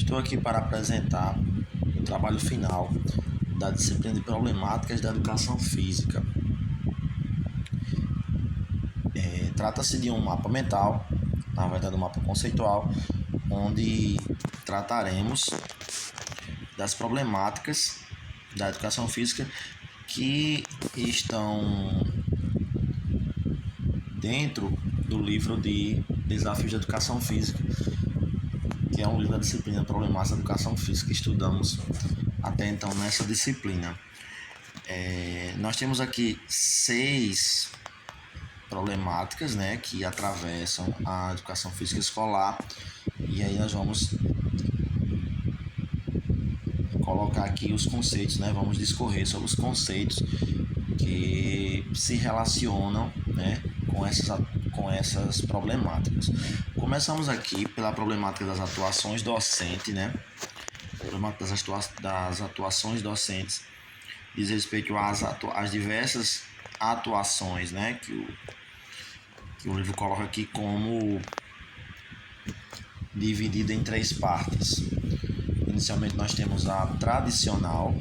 Estou aqui para apresentar o trabalho final da disciplina de problemáticas da educação física. Trata-se de um mapa mental, na verdade um mapa conceitual, onde trataremos das problemáticas da educação física que estão dentro do livro de Desafios de Educação Física, que é um livro da disciplina Problemática da Educação Física que estudamos até então nessa disciplina. Nós temos aqui 6 problemáticas, que atravessam a educação física escolar, e aí nós vamos colocar aqui os conceitos, vamos discorrer sobre os conceitos que se relacionam, com essas problemáticas. Começamos aqui pela problemática das atuações docentes, problemática das atuações docentes diz respeito às diversas atuações, que o livro coloca aqui como dividida em 3 partes. Inicialmente nós temos a tradicional.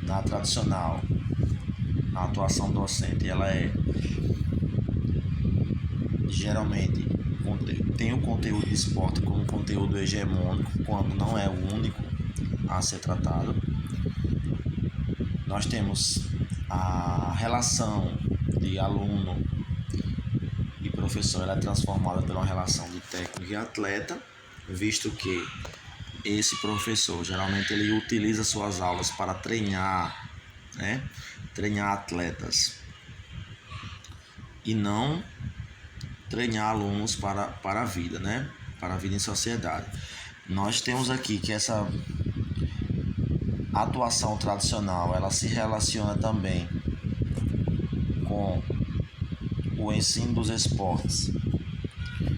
Na tradicional, a atuação docente, ela geralmente tem o conteúdo de esporte como conteúdo hegemônico, quando não é o único a ser tratado. Nós temos a relação de aluno e professor, ela é transformada pela relação de técnico e atleta, visto que esse professor geralmente ele utiliza suas aulas para treinar atletas e não treinar alunos para a vida, para a vida em sociedade. Nós temos aqui que essa atuação tradicional, ela se relaciona também com o ensino dos esportes,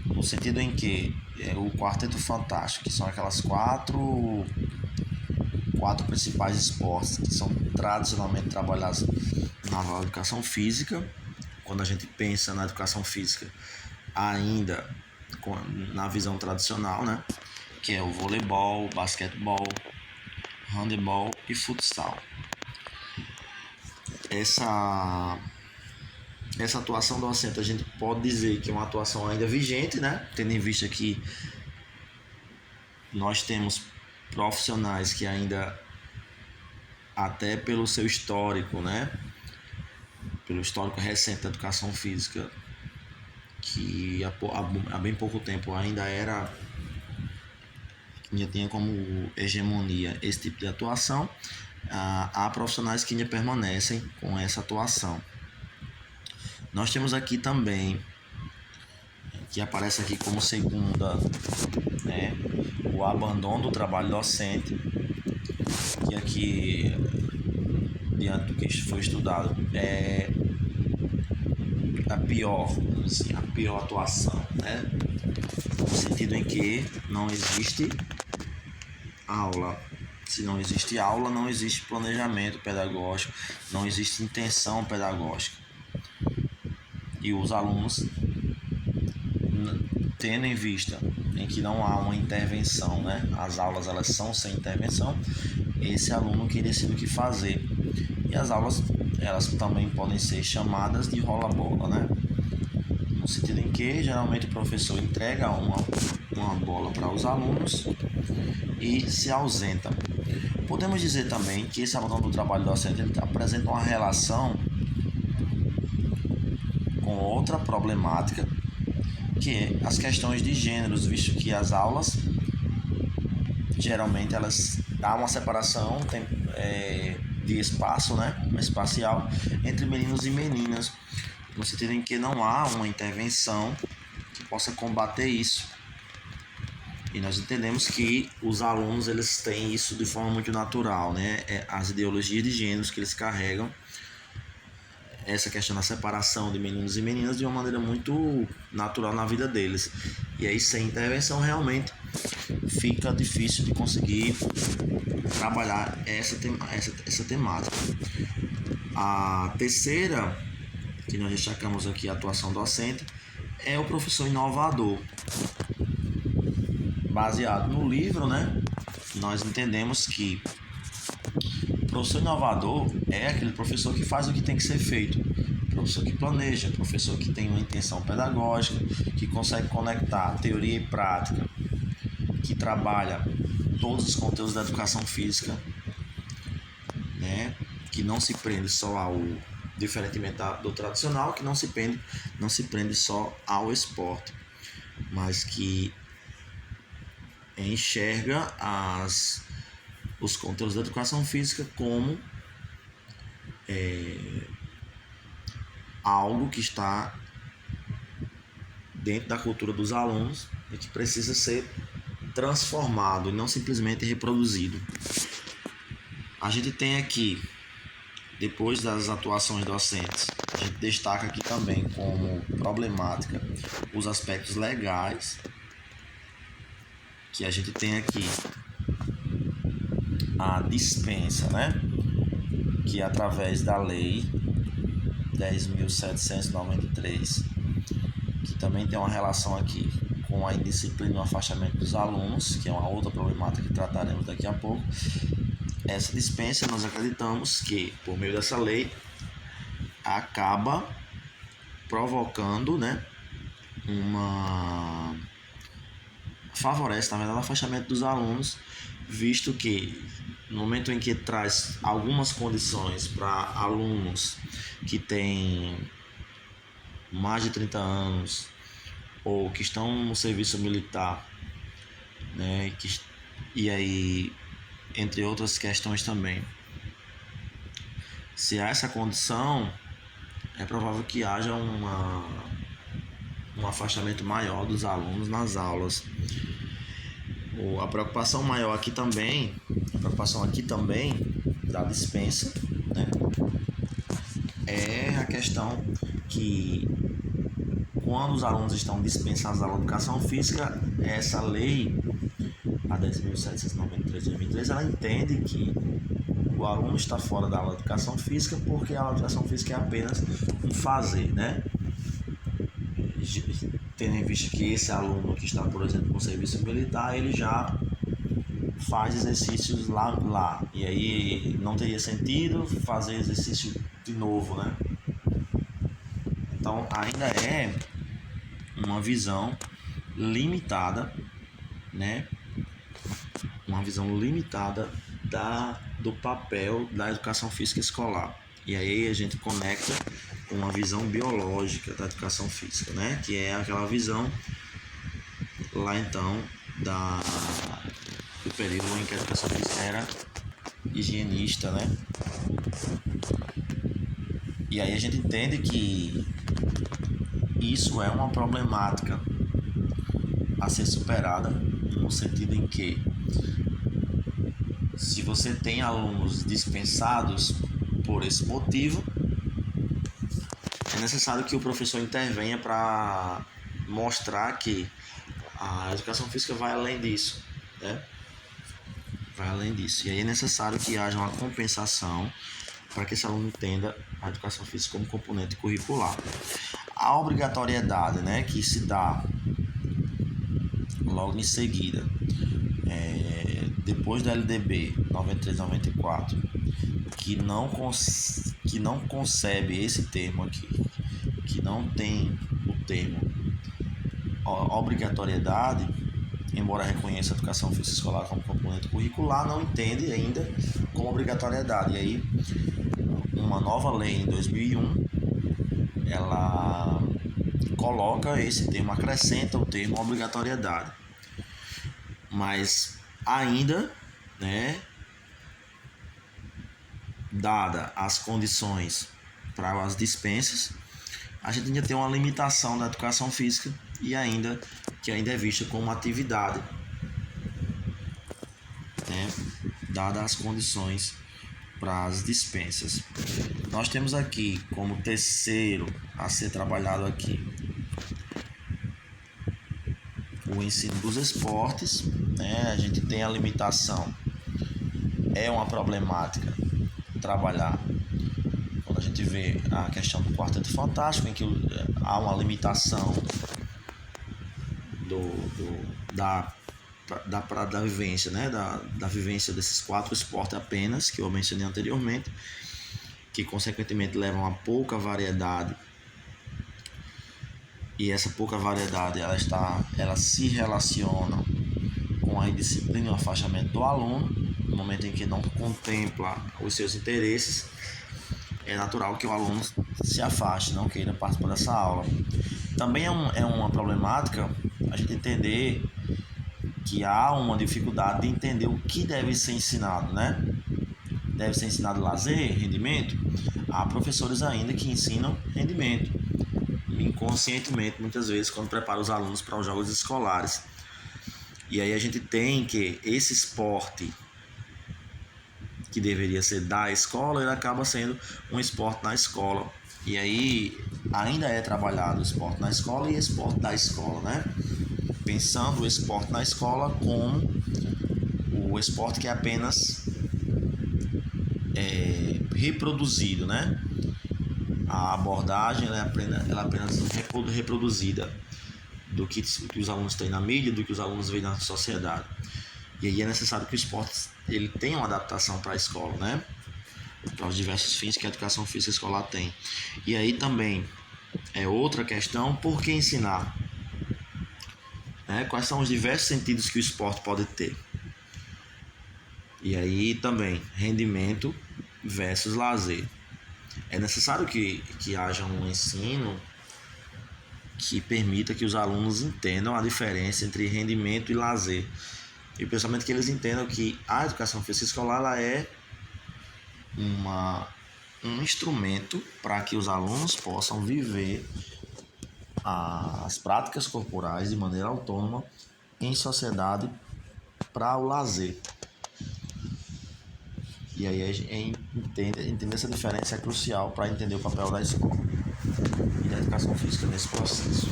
no sentido em que o Quarteto Fantástico, que são aquelas quatro principais esportes que são tradicionalmente trabalhados na educação física. Quando a gente pensa na educação física ainda na visão tradicional, que é o voleibol, basquetebol, handebol e futsal. Essa atuação docente a gente pode dizer que é uma atuação ainda vigente, tendo em vista que nós temos profissionais que ainda, até pelo seu histórico, pelo histórico recente da educação física, que há bem pouco tempo ainda tinha como hegemonia esse tipo de atuação, há profissionais que ainda permanecem com essa atuação. Nós temos aqui também, que aparece aqui como segunda, o abandono do trabalho docente, que aqui, diante do que foi estudado, é a pior atuação, no sentido em que não existe aula. Se não existe aula, não existe planejamento pedagógico, não existe intenção pedagógica. E os alunos, tendo em vista em que não há uma intervenção, as aulas elas são sem intervenção, esse aluno que decide o que fazer. E as aulas elas também podem ser chamadas de rola-bola, no sentido em que geralmente o professor entrega uma bola para os alunos e se ausenta. Podemos dizer também que esse abandono do trabalho docente apresenta uma relação com outra problemática, que é as questões de gêneros, visto que as aulas geralmente elas dão uma separação de espaço, espacial, entre meninos e meninas, no sentido em que não há uma intervenção que possa combater isso. E nós entendemos que os alunos eles têm isso de forma muito natural, as ideologias de gêneros que eles carregam, essa questão da separação de meninos e meninas de uma maneira muito natural na vida deles. E aí, sem intervenção, realmente fica difícil de conseguir trabalhar essa temática. A terceira, que nós destacamos aqui, a atuação docente, é o professor inovador. baseado no livro, né, nós entendemos que o professor inovador é aquele professor que faz o que tem que ser feito, professor que planeja, professor que tem uma intenção pedagógica, que consegue conectar teoria e prática, que trabalha todos os conteúdos da educação física, né, que não se prende só ao, diferentemente do tradicional, que não se prende só ao esporte, mas que enxerga os conteúdos da educação física como algo que está dentro da cultura dos alunos e que precisa ser transformado e não simplesmente reproduzido. A gente tem aqui, depois das atuações docentes, a gente destaca aqui também como problemática os aspectos legais, que a gente tem aqui a dispensa, né? Que através da lei 10.793, que também tem uma relação aqui com a indisciplina e o afastamento dos alunos, que é uma outra problemática que trataremos daqui a pouco. Essa dispensa, nós acreditamos que, por meio dessa lei, acaba provocando, né, favorece, na verdade, o afastamento dos alunos, visto que no momento em que traz algumas condições para alunos que têm mais de 30 anos ou que estão no serviço militar, né, e aí, entre outras questões também, se há essa condição, é provável que haja um afastamento maior dos alunos nas aulas. A preocupação maior aqui também, da dispensa, né, é a questão que quando os alunos estão dispensados da educação física, essa lei, a 10.793 de 2013, ela entende que o aluno está fora da aula de educação física porque a aula de educação física é apenas um fazer, né? Tendo em vista que esse aluno que está, por exemplo, no serviço militar, ele já faz exercícios lá, e aí não teria sentido fazer exercício de novo, né? Então ainda é uma visão limitada, né? Uma visão limitada do papel da educação física escolar. E aí a gente conecta com uma visão biológica da educação física, né? Que é aquela visão lá então do período em que a educação física era higienista, né? E aí a gente entende que isso é uma problemática a ser superada, no sentido em que se você tem alunos dispensados por esse motivo, é necessário que o professor intervenha para mostrar que a educação física vai além disso, né? Vai além disso. E aí é necessário que haja uma compensação para que esse aluno entenda a educação física como componente curricular. A obrigatoriedade, né, que se dá logo em seguida, depois da LDB 93/94, que não concebe esse termo aqui, que não tem o termo obrigatoriedade, embora reconheça a educação física escolar como componente curricular, não entende ainda como obrigatoriedade. E aí, uma nova lei em 2001, ela coloca esse termo, acrescenta o termo obrigatoriedade. Mas ainda, né, dada as condições para as dispensas, a gente ainda tem uma limitação da educação física e ainda é vista como uma atividade, né, dadas as condições para as dispensas. Nós temos aqui como terceiro a ser trabalhado aqui o ensino dos esportes, né? A gente tem a limitação, é uma problemática trabalhar quando a gente vê a questão do Quarteto Fantástico, em que há uma limitação da da vivência, né? Da vivência desses 4 esportes apenas, que eu mencionei anteriormente, que consequentemente levam a pouca variedade, e essa pouca variedade ela se relaciona com a indisciplina e o afastamento do aluno. No momento em que não contempla os seus interesses, é natural que o aluno se afaste, não queira participar dessa aula. Também é uma problemática a gente entender que há uma dificuldade de entender o que deve ser ensinado, né? Deve ser ensinado lazer, rendimento. Há professores ainda que ensinam rendimento, inconscientemente, muitas vezes, quando preparam os alunos para os jogos escolares. E aí a gente tem que esse esporte que deveria ser da escola, ele acaba sendo um esporte na escola. E aí ainda é trabalhado o esporte na escola e esporte da escola, né? Pensando o esporte na escola como o esporte que é apenas reproduzido, né? A abordagem ela é apenas reproduzida do que os alunos têm na mídia, do que os alunos veem na sociedade. E aí é necessário que o esporte ele tenha uma adaptação para a escola, né? Para os diversos fins que a educação física escolar tem. E aí também é outra questão, por que ensinar? Quais são os diversos sentidos que o esporte pode ter? E aí também, rendimento versus lazer. É necessário que haja um ensino que permita que os alunos entendam a diferença entre rendimento e lazer. E principalmente que eles entendam que a educação física escolar ela é um instrumento para que os alunos possam viver as práticas corporais de maneira autônoma em sociedade para o lazer. E aí entender essa diferença é crucial para entender o papel da escola e da educação física nesse processo.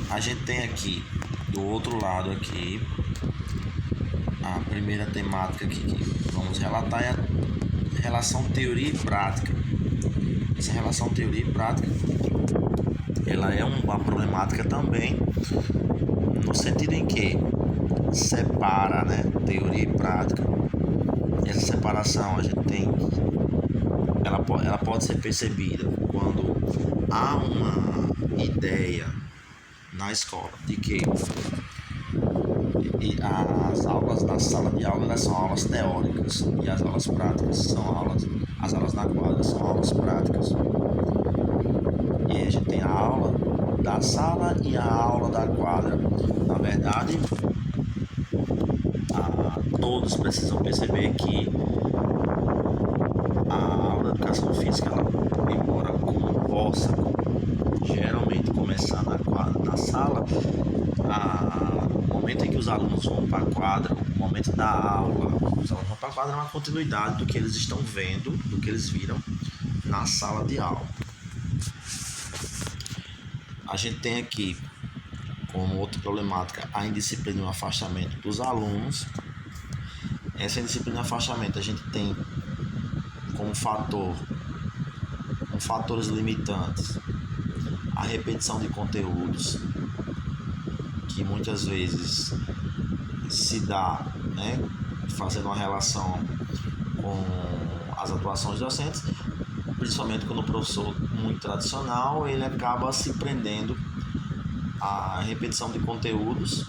A gente tem aqui, do outro lado aqui, a primeira temática que vamos relatar é a relação teoria e prática. Essa relação teoria e prática ela é uma problemática também no sentido em que separa, né, teoria e prática. E essa separação a gente tem ela pode ser percebida quando há uma ideia na escola de que as aulas na sala de aula são aulas teóricas e as aulas práticas são as aulas na quadra são aulas práticas. E aí a gente tem a aula da sala e a aula da quadra. Na verdade, todos precisam perceber que a aula de educação física, embora possa geralmente começar na sala, o momento em que os alunos vão para a quadra, o momento da aula, os alunos vão para a quadra é uma continuidade do que eles estão vendo, do que eles viram na sala de aula. A gente tem aqui, como outra problemática, a indisciplina e o afastamento dos alunos. Essa indisciplina e afastamento a gente tem como fatores limitantes a repetição de conteúdos, que muitas vezes se dá, né, fazendo uma relação com as atuações docentes, principalmente quando o professor muito tradicional, ele acaba se prendendo à repetição de conteúdos,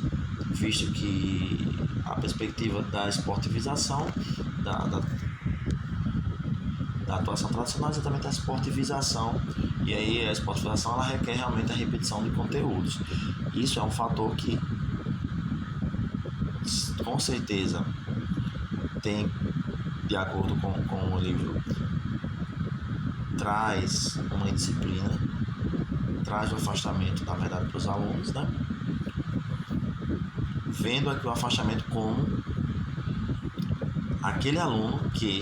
visto que a perspectiva da esportivização, da atuação tradicional é exatamente a esportivização, e aí a esportivização ela requer realmente a repetição de conteúdos. Isso é um fator que com certeza tem, de acordo com o livro, traz uma indisciplina, traz o afastamento, na verdade, para os alunos, né? Vendo aqui o afastamento como aquele aluno que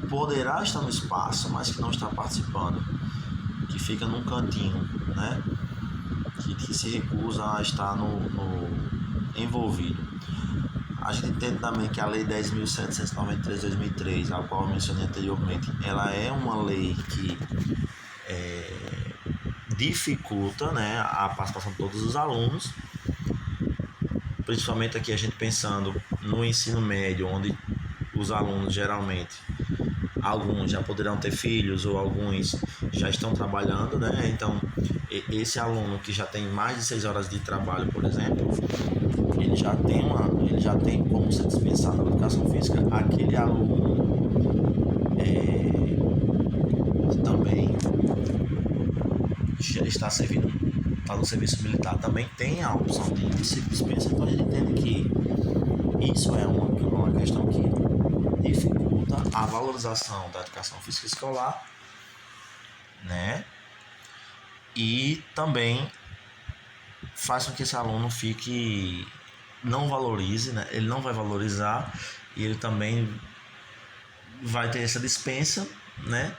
poderá estar no espaço, mas que não está participando, que fica num cantinho, né? Que se recusa a estar envolvido. A gente entende também que a Lei 10.793 de 2003, a qual eu mencionei anteriormente, ela é uma lei que dificulta, né, a participação de todos os alunos, principalmente aqui a gente pensando no ensino médio, onde os alunos geralmente, alguns já poderão ter filhos ou alguns já estão trabalhando, né? Então, esse aluno que já tem mais de 6 horas de trabalho, por exemplo, ele já tem como ser dispensado na educação física. Aquele aluno que também já está servindo, está no serviço militar, também tem a opção de dispensa. Então a gente entende que isso é uma questão que dificulta a valorização da educação física escolar, né? E também faz com que esse aluno não valorize, né? Ele não vai valorizar e ele também vai ter essa dispensa, né?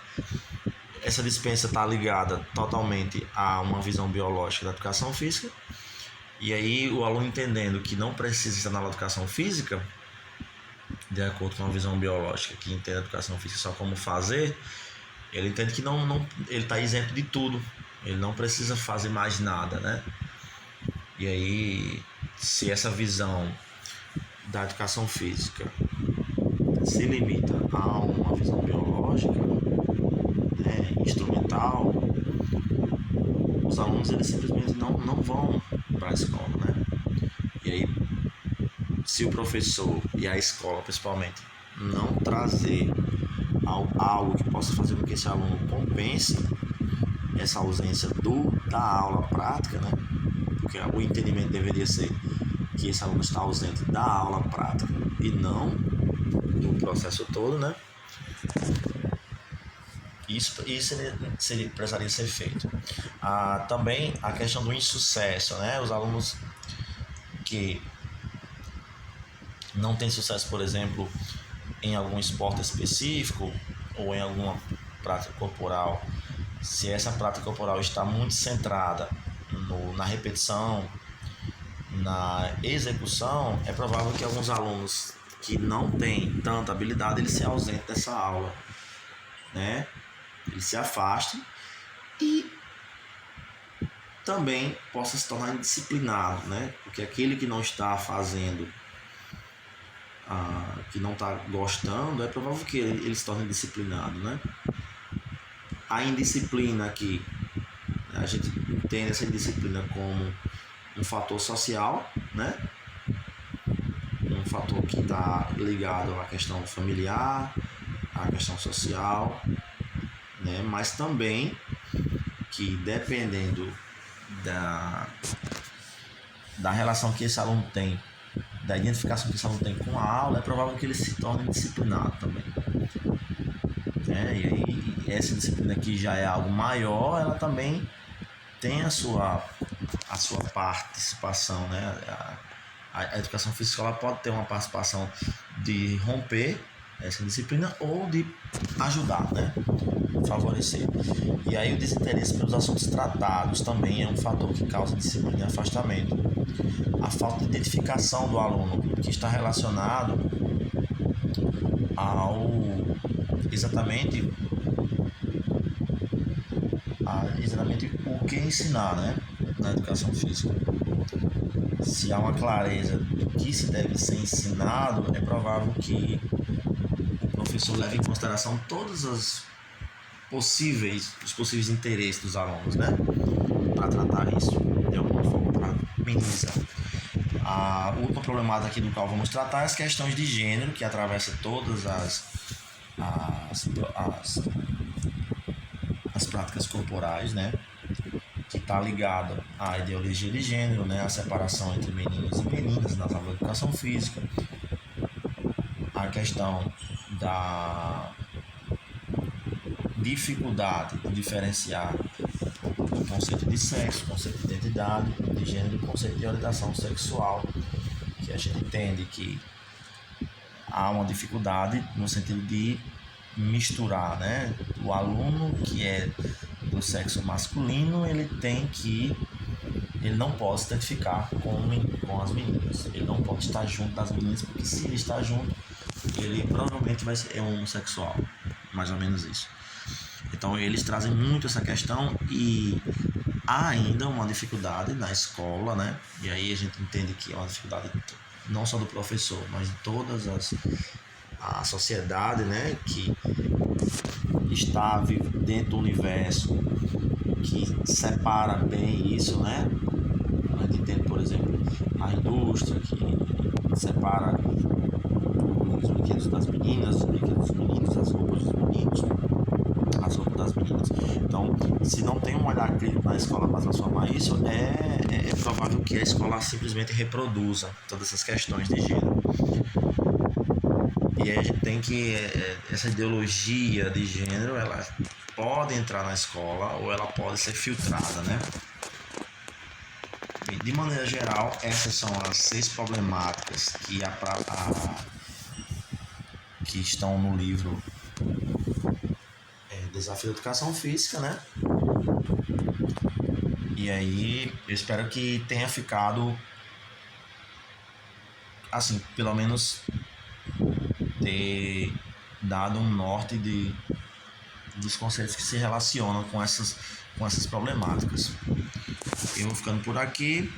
Essa dispensa está ligada totalmente a uma visão biológica da educação física. E aí o aluno entendendo que não precisa estar na educação física, de acordo com a visão biológica, que entende a educação física só como fazer, ele entende que ele está isento de tudo, ele não precisa fazer mais nada, né? E aí, se essa visão da educação física se limita a uma visão biológica, né, instrumental, os alunos eles simplesmente não vão para a escola, né? E aí, se o professor e a escola principalmente não trazer algo que possa fazer com que esse aluno compense essa ausência da aula prática, né? Porque o entendimento deveria ser que esse aluno está ausente da aula prática e não do processo todo, né? Isso precisaria ser feito. Também a questão do insucesso, né? Os alunos que não têm sucesso, por exemplo, em algum esporte específico ou em alguma prática corporal, se essa prática corporal está muito centrada na repetição, na execução, é provável que alguns alunos que não têm tanta habilidade, eles se ausentem dessa aula, né? Eles se afastem e também possa se tornar indisciplinado, né? Porque aquele que não está fazendo, que não está gostando, é provável que ele se torne indisciplinado, né? A indisciplina aqui, a gente entende essa indisciplina como um fator social, né? Um fator que está ligado à questão familiar, à questão social, né? Mas também que dependendo da relação que esse aluno tem, da identificação que esse aluno tem com a aula, é provável que ele se torne disciplinado também. E aí essa disciplina que já é algo maior, ela também tem a sua participação, né? A educação física ela pode ter uma participação de romper essa disciplina ou de ajudar, né? Favorecer. E aí o desinteresse pelos assuntos tratados também é um fator que causa disciplina e afastamento. A falta de identificação do aluno, que está relacionado ao exatamente o que ensinar, né, na educação física. Se há uma clareza do que se deve ser ensinado, é provável que o professor leve em consideração todos os possíveis interesses dos alunos, né, para tratar isso de alguma forma, para minimizar. A última problemática aqui do qual vamos tratar é as questões de gênero, que atravessa todas as práticas corporais, né? Que está ligada à ideologia de gênero, né? A separação entre meninos e meninas nas aulas de educação física, a questão da dificuldade de diferenciar o conceito de sexo, o conceito de identidade de gênero e o conceito de orientação sexual, que a gente entende que há uma dificuldade no sentido de misturar, né? O aluno que é do sexo masculino, ele não pode se identificar com as meninas, ele não pode estar junto das meninas, porque se ele está junto, ele provavelmente vai ser homossexual, mais ou menos isso. Então eles trazem muito essa questão e há ainda uma dificuldade na escola, né? E aí a gente entende que é uma dificuldade não só do professor, mas de todas a sociedade, né? Que está dentro do universo que separa bem isso, né? A gente entende, por exemplo, a indústria que separa os brinquedos das meninas, os brinquedos dos meninos, as roupas dos meninos, as roupas das meninas. Então, se não tem um olhar crítico na escola para transformar isso, é provável que a escola simplesmente reproduza todas essas questões de gênero. E aí a gente tem que essa ideologia de gênero, ela pode entrar na escola ou ela pode ser filtrada, né? E de maneira geral, essas são as 6 problemáticas que estão no livro Desafio da Educação Física, né? E aí eu espero que tenha ficado assim, pelo menos ter dado um norte dos conceitos que se relacionam com essas problemáticas. Eu vou ficando por aqui.